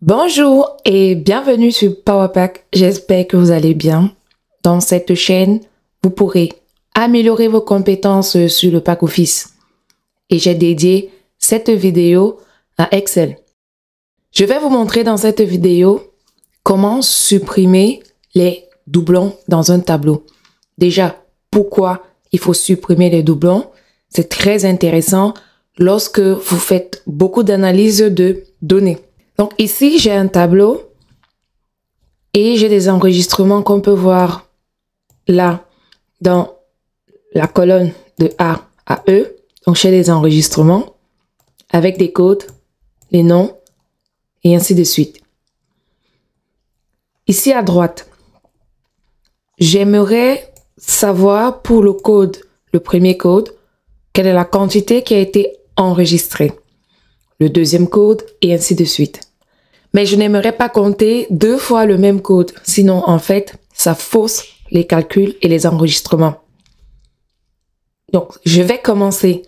Bonjour et bienvenue sur PowerPack. J'espère que vous allez bien. Dans cette chaîne, vous pourrez améliorer vos compétences sur le pack Office. Et j'ai dédié cette vidéo à Excel. Je vais vous montrer dans cette vidéo comment supprimer les doublons dans un tableau. Déjà, pourquoi il faut supprimer les doublons? C'est très intéressant lorsque vous faites beaucoup d'analyses de données. Donc ici, j'ai un tableau et j'ai des enregistrements qu'on peut voir là dans la colonne de A à E. Donc j'ai des enregistrements avec des codes, les noms et ainsi de suite. Ici à droite, j'aimerais savoir pour le code, le premier code, quelle est la quantité qui a été enregistrée, le deuxième code et ainsi de suite. Mais je n'aimerais pas compter deux fois le même code, sinon en fait, ça fausse les calculs et les enregistrements. Donc, je vais commencer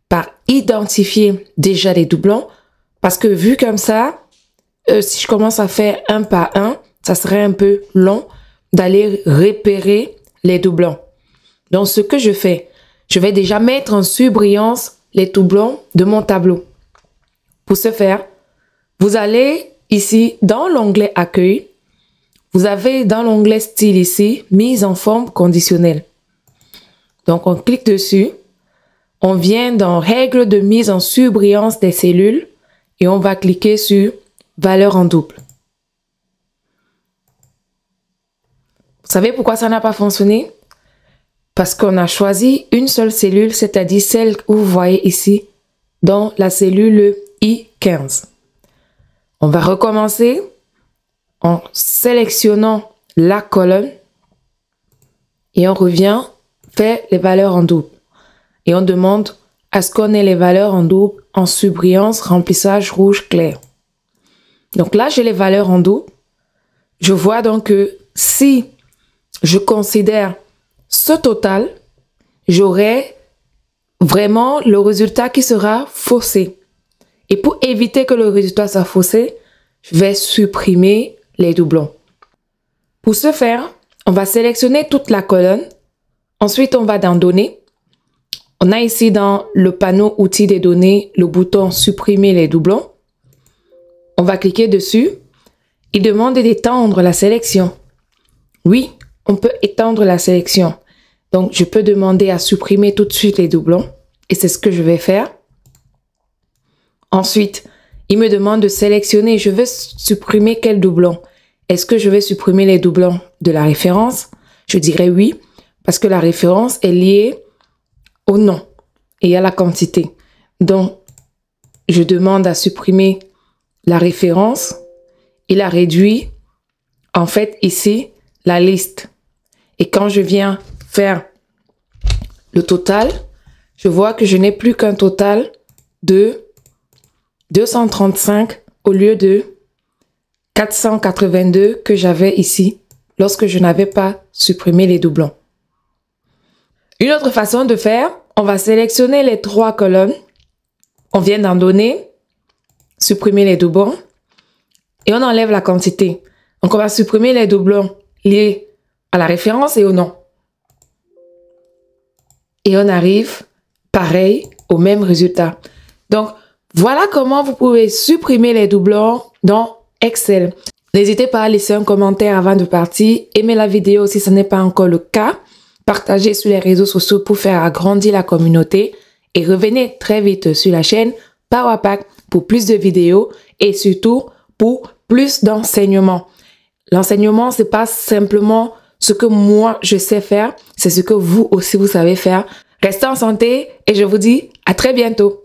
par identifier déjà les doublons, parce que vu comme ça, si je commence à faire un par un, ça serait un peu long d'aller repérer les doublons. Donc, ce que je fais, je vais déjà mettre en surbrillance les doublons de mon tableau. Pour ce faire, vous allez ici, dans l'onglet Accueil, vous avez dans l'onglet Style ici, Mise en forme conditionnelle. Donc, on clique dessus. On vient dans Règles de mise en surbrillance des cellules et on va cliquer sur Valeur en double. Vous savez pourquoi ça n'a pas fonctionné? Parce qu'on a choisi une seule cellule, c'est-à-dire celle que vous voyez ici, dans la cellule I15. On va recommencer en sélectionnant la colonne et on revient faire les valeurs en double. Et on demande à ce qu'on ait les valeurs en double en surbrillance, remplissage rouge clair. Donc là, j'ai les valeurs en double. Je vois donc que si je considère ce total, j'aurai vraiment le résultat qui sera faussé. Et pour éviter que le résultat soit faussé, je vais supprimer les doublons. Pour ce faire, on va sélectionner toute la colonne. Ensuite, on va dans Données. On a ici dans le panneau Outils des données le bouton Supprimer les doublons. On va cliquer dessus. Il demande d'étendre la sélection. Oui, on peut étendre la sélection. Donc, je peux demander à supprimer tout de suite les doublons. Et c'est ce que je vais faire. Ensuite, il me demande de sélectionner. Je veux supprimer quel doublon? Est-ce que je vais supprimer les doublons de la référence? Je dirais oui, parce que la référence est liée au nom et à la quantité. Donc, je demande à supprimer la référence. Il a réduit, en fait, ici, la liste. Et quand je viens faire le total, je vois que je n'ai plus qu'un total de 235 au lieu de 482 que j'avais ici lorsque je n'avais pas supprimé les doublons. Une autre façon de faire, on va sélectionner les trois colonnes. On vient dans Données, supprimer les doublons et on enlève la quantité. Donc on va supprimer les doublons liés à la référence et au nom. Et on arrive, pareil, au même résultat. Donc, voilà comment vous pouvez supprimer les doublons dans Excel. N'hésitez pas à laisser un commentaire avant de partir. Aimez la vidéo si ce n'est pas encore le cas. Partagez sur les réseaux sociaux pour faire agrandir la communauté. Et revenez très vite sur la chaîne PowerPack pour plus de vidéos et surtout pour plus d'enseignements. L'enseignement, c'est pas simplement ce que moi je sais faire, c'est ce que vous aussi vous savez faire. Restez en santé et je vous dis à très bientôt.